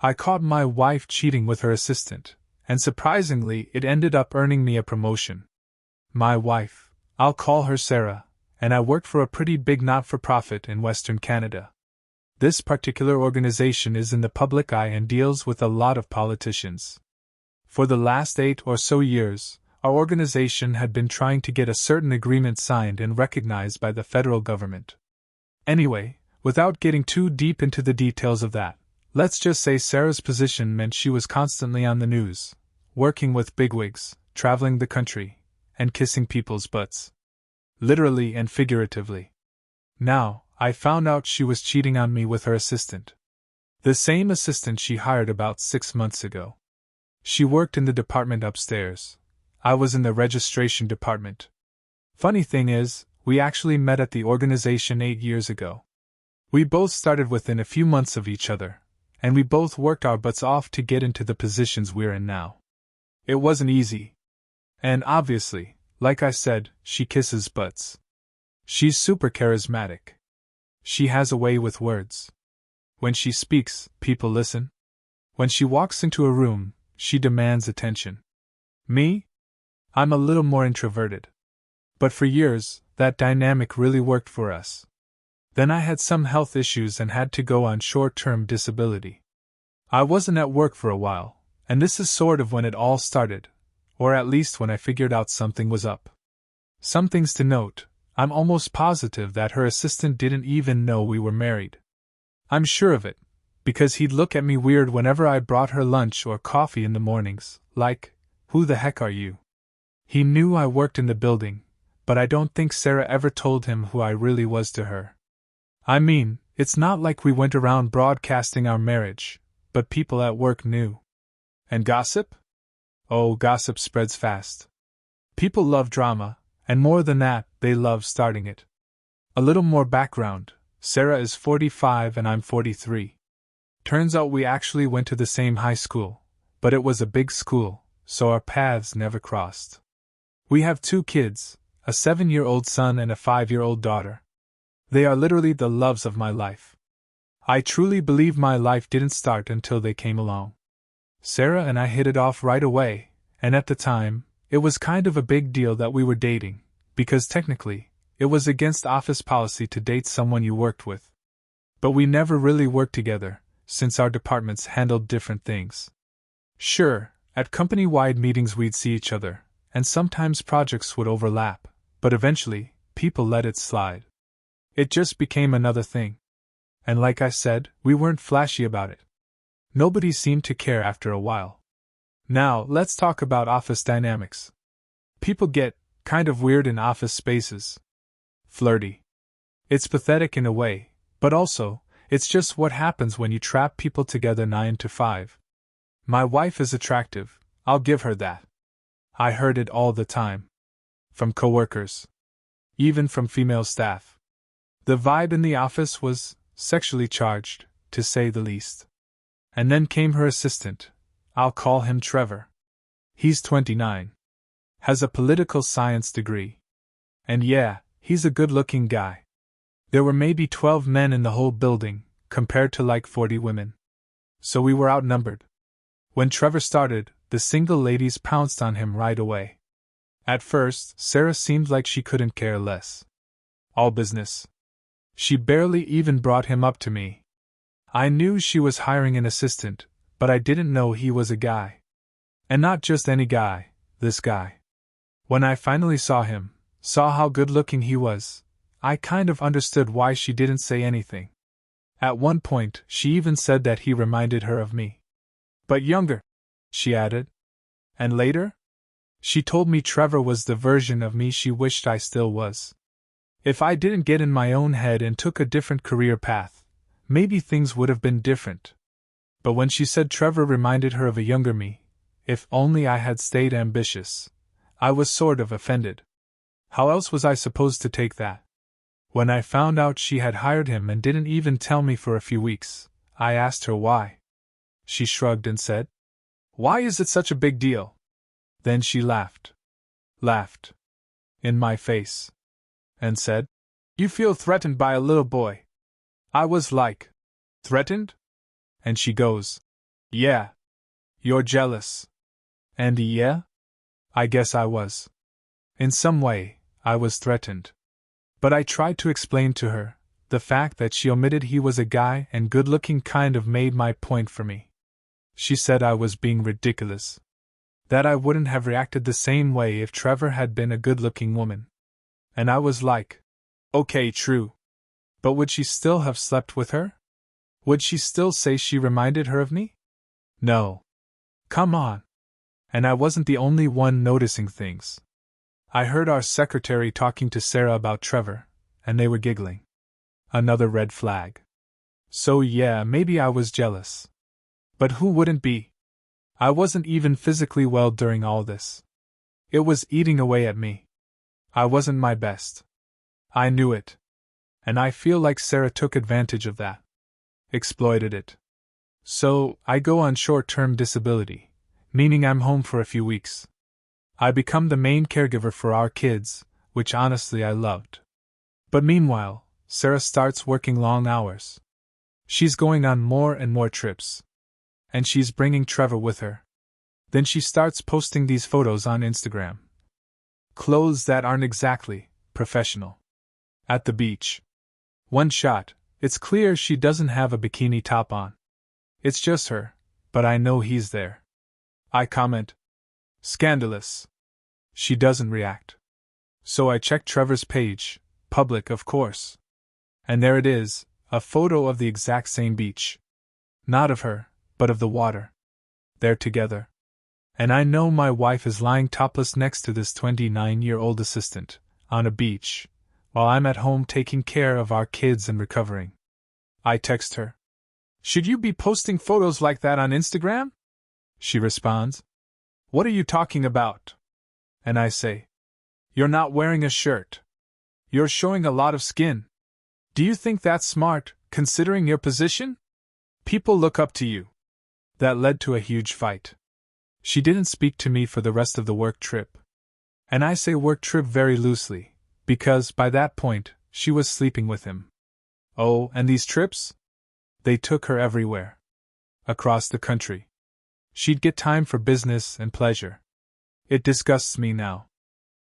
I caught my wife cheating with her assistant, and surprisingly, it ended up earning me a promotion. My wife, I'll call her Sarah, and I worked for a pretty big not-for-profit in Western Canada. This particular organization is in the public eye and deals with a lot of politicians. For the last 8 or so years, our organization had been trying to get a certain agreement signed and recognized by the federal government. Anyway, without getting too deep into the details of that, let's just say Sarah's position meant she was constantly on the news, working with bigwigs, traveling the country, and kissing people's butts. Literally and figuratively. Now, I found out she was cheating on me with her assistant. The same assistant she hired about 6 months ago. She worked in the department upstairs. I was in the registration department. Funny thing is, we actually met at the organization 8 years ago. We both started within a few months of each other, and we both worked our butts off to get into the positions we're in now. It wasn't easy. And obviously, like I said, she kisses butts. She's super charismatic. She has a way with words. When she speaks, people listen. When she walks into a room, she demands attention. Me? I'm a little more introverted. But for years, that dynamic really worked for us. Then I had some health issues and had to go on short-term disability. I wasn't at work for a while, and this is sort of when it all started, or at least when I figured out something was up. Some things to note: I'm almost positive that her assistant didn't even know we were married. I'm sure of it, because he'd look at me weird whenever I brought her lunch or coffee in the mornings, like, "Who the heck are you?" He knew I worked in the building, but I don't think Sarah ever told him who I really was to her. I mean, it's not like we went around broadcasting our marriage, but people at work knew. And gossip? Oh, gossip spreads fast. People love drama, and more than that, they love starting it. A little more background: Sarah is 45 and I'm 43. Turns out we actually went to the same high school, but it was a big school, so our paths never crossed. We have 2 kids, a 7-year-old son and a 5-year-old daughter. They are literally the loves of my life. I truly believe my life didn't start until they came along. Sarah and I hit it off right away, and at the time, it was kind of a big deal that we were dating, because technically, it was against office policy to date someone you worked with. But we never really worked together, since our departments handled different things. Sure, at company-wide meetings we'd see each other, and sometimes projects would overlap, but eventually, people let it slide. It just became another thing. And like I said, we weren't flashy about it. Nobody seemed to care after a while. Now, let's talk about office dynamics. People get kind of weird in office spaces. Flirty. It's pathetic in a way, but also, it's just what happens when you trap people together 9 to 5. My wife is attractive, I'll give her that. I heard it all the time. From coworkers. Even from female staff. The vibe in the office was sexually charged, to say the least. And then came her assistant. I'll call him Trevor. He's 29. Has a political science degree. And yeah, he's a good-looking guy. There were maybe 12 men in the whole building, compared to like 40 women. So we were outnumbered. When Trevor started, the single ladies pounced on him right away. At first, Sarah seemed like she couldn't care less. All business. She barely even brought him up to me. I knew she was hiring an assistant, but I didn't know he was a guy. And not just any guy, this guy. When I finally saw him, saw how good-looking he was, I kind of understood why she didn't say anything. At one point, she even said that he reminded her of me. But younger, she added. And later? She told me Trevor was the version of me she wished I still was. If I didn't get in my own head and took a different career path, maybe things would have been different. But when she said Trevor reminded her of a younger me, if only I had stayed ambitious, I was sort of offended. How else was I supposed to take that? When I found out she had hired him and didn't even tell me for a few weeks, I asked her why. She shrugged and said, "Why is it such a big deal?" Then she laughed. Laughed. In my face. And said, "You feel threatened by a little boy." I was like, "Threatened?" And she goes, Yeah. You're jealous. And yeah? I guess I was. In some way, I was threatened. But I tried to explain to her. The fact that she omitted he was a guy and good-looking kind of made my point for me. She said I was being ridiculous. That I wouldn't have reacted the same way if Trevor had been a good-looking woman. And I was like, okay, true. But would she still have slept with her? Would she still say she reminded her of me? No. Come on. And I wasn't the only one noticing things. I heard our secretary talking to Sarah about Trevor, and they were giggling. Another red flag. So yeah, maybe I was jealous. But who wouldn't be? I wasn't even physically well during all this. It was eating away at me. I wasn't my best. I knew it. And I feel like Sarah took advantage of that. Exploited it. So, I go on short-term disability, meaning I'm home for a few weeks. I become the main caregiver for our kids, which honestly I loved. But meanwhile, Sarah starts working long hours. She's going on more and more trips. And she's bringing Trevor with her. Then she starts posting these photos on Instagram. Clothes that aren't exactly professional. At the beach. One shot, it's clear she doesn't have a bikini top on. It's just her, but I know he's there. I comment. Scandalous. She doesn't react. So I check Trevor's page, public of course. And there it is, a photo of the exact same beach. Not of her, but of the water. They're together. And I know my wife is lying topless next to this 29-year-old assistant, on a beach, while I'm at home taking care of our kids and recovering. I text her. Should you be posting photos like that on Instagram? She responds. What are you talking about? And I say. You're not wearing a shirt. You're showing a lot of skin. Do you think that's smart, considering your position? People look up to you. That led to a huge fight. She didn't speak to me for the rest of the work trip. And I say work trip very loosely, because by that point, she was sleeping with him. Oh, and these trips? They took her everywhere. Across the country. She'd get time for business and pleasure. It disgusts me now.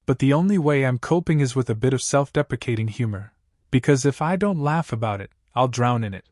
But the only way I'm coping is with a bit of self-deprecating humor, because if I don't laugh about it, I'll drown in it.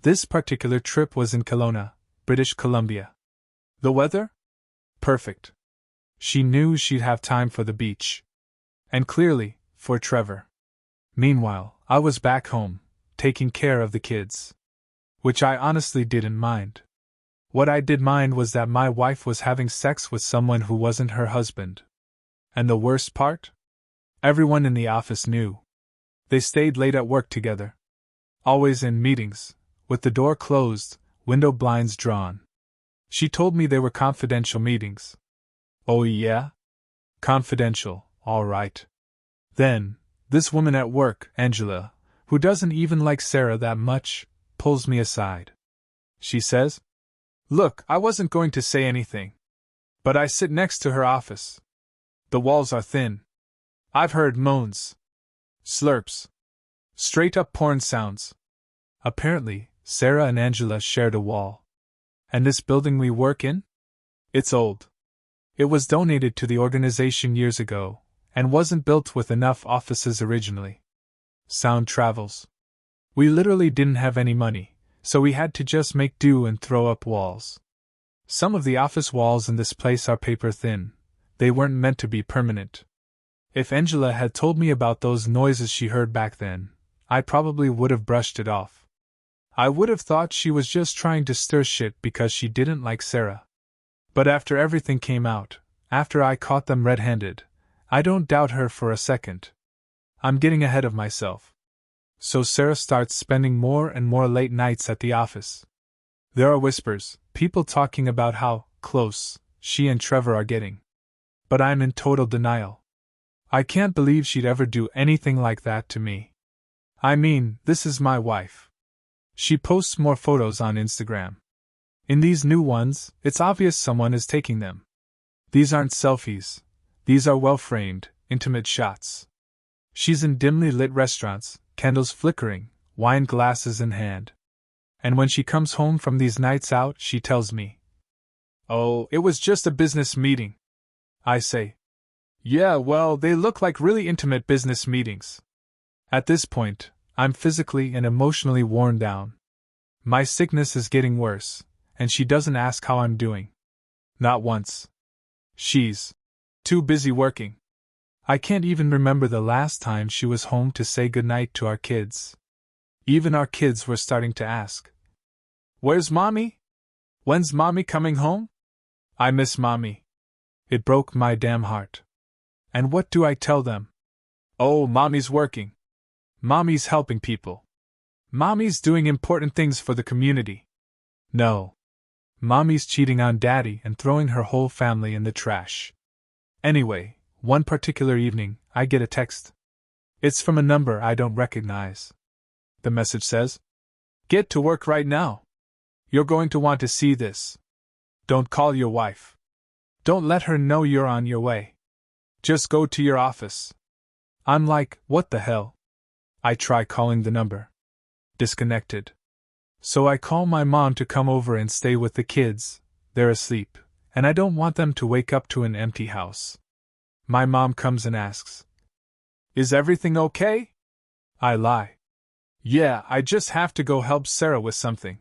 This particular trip was in Kelowna, British Columbia. The weather? Perfect. She knew she'd have time for the beach. And clearly, for Trevor. Meanwhile, I was back home, taking care of the kids. Which I honestly didn't mind. What I did mind was that my wife was having sex with someone who wasn't her husband. And the worst part? Everyone in the office knew. They stayed late at work together. Always in meetings, with the door closed, window blinds drawn. She told me they were confidential meetings. Oh yeah? Confidential, all right. Then, this woman at work, Angela, who doesn't even like Sarah that much, pulls me aside. She says, Look, I wasn't going to say anything. But I sit next to her office. The walls are thin. I've heard moans. Slurps. Straight-up porn sounds. Apparently, Sarah and Angela shared a wall. And this building we work in? It's old. It was donated to the organization years ago, and wasn't built with enough offices originally. Sound travels. We literally didn't have any money, so we had to just make do and throw up walls. Some of the office walls in this place are paper thin. They weren't meant to be permanent. If Angela had told me about those noises she heard back then, I probably would have brushed it off. I would have thought she was just trying to stir shit because she didn't like Sarah. But after everything came out, after I caught them red-handed, I don't doubt her for a second. I'm getting ahead of myself. So Sarah starts spending more and more late nights at the office. There are whispers, people talking about how close she and Trevor are getting. But I'm in total denial. I can't believe she'd ever do anything like that to me. I mean, this is my wife. She posts more photos on Instagram. In these new ones, it's obvious someone is taking them. These aren't selfies. These are well-framed, intimate shots. She's in dimly lit restaurants, candles flickering, wine glasses in hand. And when she comes home from these nights out, she tells me, "Oh, it was just a business meeting." I say, "Yeah, well, they look like really intimate business meetings." At this point, I'm physically and emotionally worn down. My sickness is getting worse, and she doesn't ask how I'm doing. Not once. She's too busy working. I can't even remember the last time she was home to say goodnight to our kids. Even our kids were starting to ask, "Where's Mommy? When's Mommy coming home? I miss Mommy." It broke my damn heart. And what do I tell them? "Oh, Mommy's working. Mommy's helping people. Mommy's doing important things for the community." No. Mommy's cheating on Daddy and throwing her whole family in the trash. Anyway, one particular evening, I get a text. It's from a number I don't recognize. The message says, "Get to work right now. You're going to want to see this. Don't call your wife. Don't let her know you're on your way. Just go to your office." I'm like, what the hell? I try calling the number. Disconnected. So I call my mom to come over and stay with the kids. They're asleep, and I don't want them to wake up to an empty house. My mom comes and asks, "Is everything okay?" I lie. "Yeah, I just have to go help Sarah with something."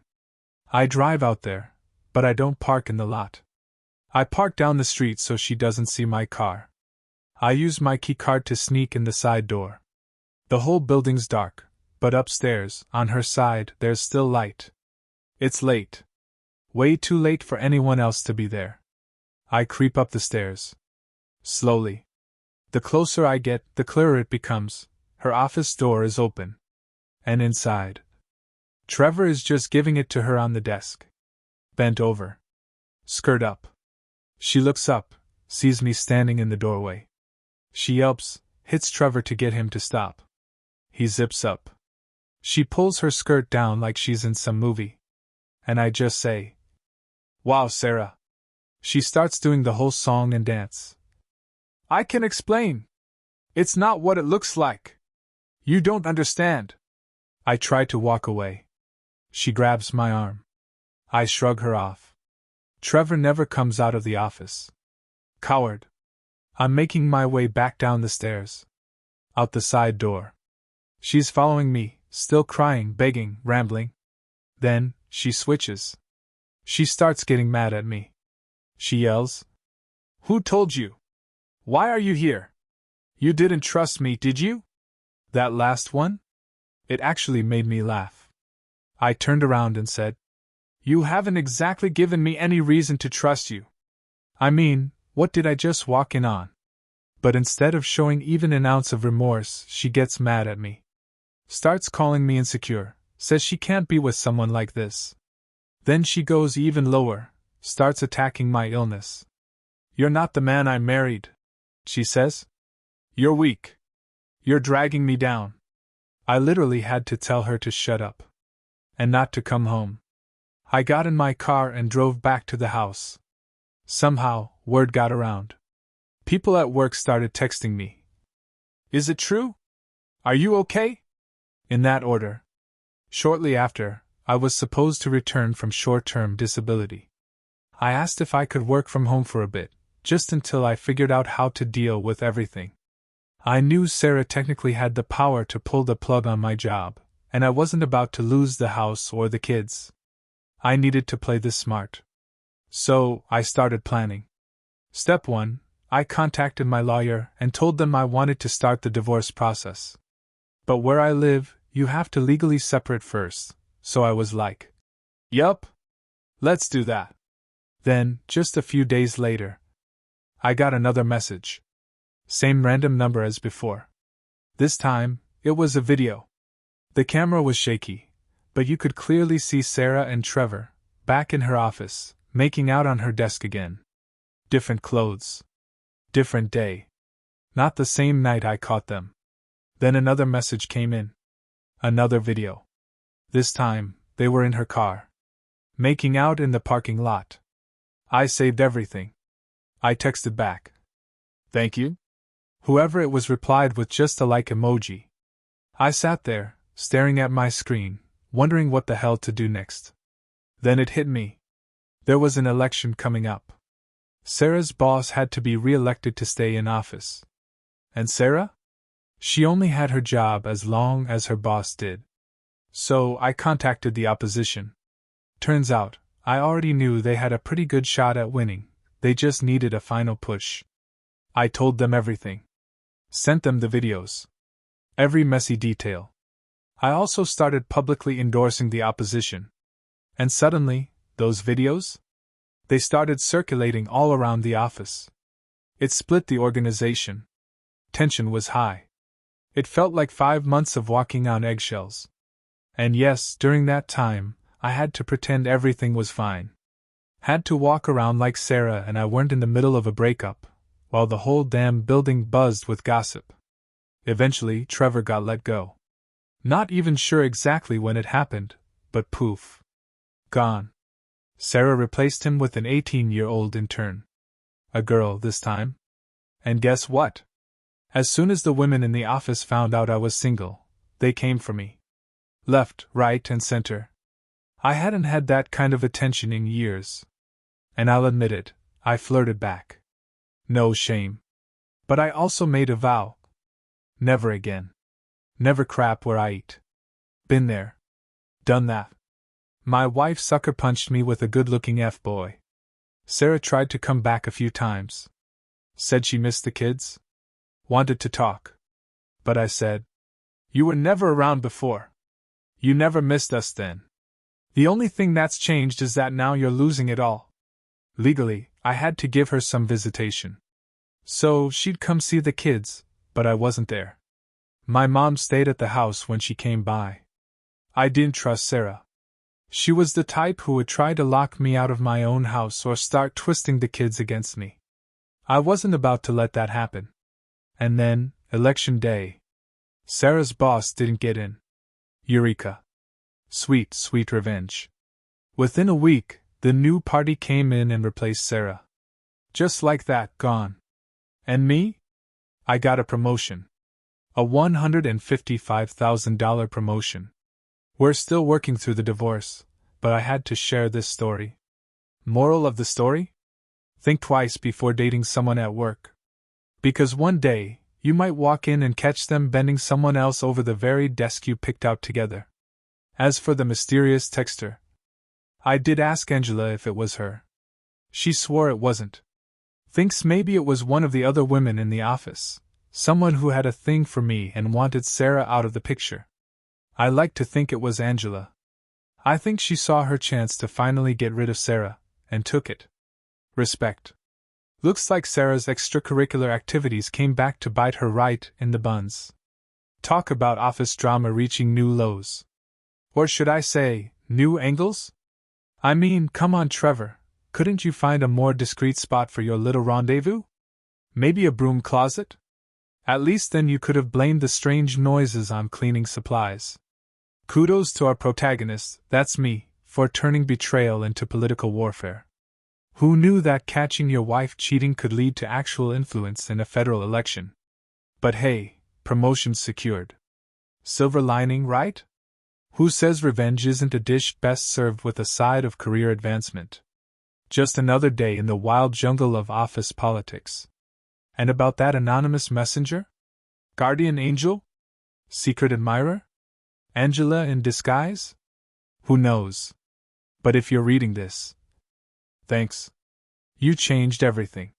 I drive out there, but I don't park in the lot. I park down the street so she doesn't see my car. I use my keycard to sneak in the side door. The whole building's dark, but upstairs, on her side, there's still light. It's late. Way too late for anyone else to be there. I creep up the stairs. Slowly. The closer I get, the clearer it becomes. Her office door is open. And inside, Trevor is just giving it to her on the desk. Bent over. Skirt up. She looks up, sees me standing in the doorway. She yelps, hits Trevor to get him to stop. He zips up. She pulls her skirt down like she's in some movie. And I just say, "Wow, Sarah." She starts doing the whole song and dance. "I can explain. It's not what it looks like. You don't understand." I try to walk away. She grabs my arm. I shrug her off. Trevor never comes out of the office. Coward. I'm making my way back down the stairs. Out the side door. She's following me, still crying, begging, rambling. Then, she switches. She starts getting mad at me. She yells, "Who told you? Why are you here? You didn't trust me, did you?" That last one? It actually made me laugh. I turned around and said, "You haven't exactly given me any reason to trust you. I mean, what did I just walk in on?" But instead of showing even an ounce of remorse, she gets mad at me. Starts calling me insecure, says she can't be with someone like this. Then she goes even lower, starts attacking my illness. "You're not the man I married," she says. "You're weak. You're dragging me down." I literally had to tell her to shut up. And not to come home. I got in my car and drove back to the house. Somehow, word got around. People at work started texting me. "Is it true? Are you okay?" In that order. Shortly after, I was supposed to return from short-term disability. I asked if I could work from home for a bit, just until I figured out how to deal with everything. I knew Sarah technically had the power to pull the plug on my job, and I wasn't about to lose the house or the kids. I needed to play this smart. So, I started planning. Step 1, I contacted my lawyer and told them I wanted to start the divorce process. But where I live, you have to legally separate first, so I was like, "Yup. Let's do that." Then, just a few days later, I got another message. Same random number as before. This time, it was a video. The camera was shaky, but you could clearly see Sarah and Trevor, back in her office, making out on her desk again. Different clothes. Different day. Not the same night I caught them. Then another message came in. Another video. This time, they were in her car. Making out in the parking lot. I saved everything. I texted back. "Thank you." Whoever it was replied with just a like emoji. I sat there, staring at my screen, wondering what the hell to do next. Then it hit me. There was an election coming up. Sarah's boss had to be re-elected to stay in office. And Sarah? She only had her job as long as her boss did. So I contacted the opposition. Turns out, I already knew they had a pretty good shot at winning, they just needed a final push. I told them everything. Sent them the videos. Every messy detail. I also started publicly endorsing the opposition. And suddenly, those videos? They started circulating all around the office. It split the organization. Tension was high. It felt like 5 months of walking on eggshells. And yes, during that time, I had to pretend everything was fine. Had to walk around like Sarah and I weren't in the middle of a breakup, while the whole damn building buzzed with gossip. Eventually, Trevor got let go. Not even sure exactly when it happened, but poof. Gone. Sarah replaced him with an 18-year-old intern. A girl this time. And guess what? As soon as the women in the office found out I was single, they came for me. Left, right, and center. I hadn't had that kind of attention in years. And I'll admit it, I flirted back. No shame. But I also made a vow. Never again. Never crap where I eat. Been there. Done that. My wife sucker punched me with a good-looking F-boy. Sarah tried to come back a few times. Said she missed the kids. Wanted to talk. But I said, "You were never around before. You never missed us then. The only thing that's changed is that now you're losing it all." Legally, I had to give her some visitation. So she'd come see the kids, but I wasn't there. My mom stayed at the house when she came by. I didn't trust Sarah. She was the type who would try to lock me out of my own house or start twisting the kids against me. I wasn't about to let that happen. And then, election day. Sarah's boss didn't get in. Eureka. Sweet, sweet revenge. Within a week, the new party came in and replaced Sarah. Just like that, gone. And me? I got a promotion. A $155,000 promotion. We're still working through the divorce, but I had to share this story. Moral of the story? Think twice before dating someone at work. Because one day, you might walk in and catch them bending someone else over the very desk you picked out together. As for the mysterious texter, I did ask Angela if it was her. She swore it wasn't. Thinks maybe it was one of the other women in the office, someone who had a thing for me and wanted Sarah out of the picture. I like to think it was Angela. I think she saw her chance to finally get rid of Sarah, and took it. Respect. Looks like Sarah's extracurricular activities came back to bite her right in the buns. Talk about office drama reaching new lows. Or should I say, new angles? I mean, come on, Trevor, couldn't you find a more discreet spot for your little rendezvous? Maybe a broom closet? At least then you could have blamed the strange noises on cleaning supplies. Kudos to our protagonist, that's me, for turning betrayal into political warfare. Who knew that catching your wife cheating could lead to actual influence in a federal election? But hey, promotion's secured. Silver lining, right? Who says revenge isn't a dish best served with a side of career advancement? Just another day in the wild jungle of office politics. And about that anonymous messenger? Guardian angel? Secret admirer? Angela in disguise? Who knows? But if you're reading this, thanks. You changed everything.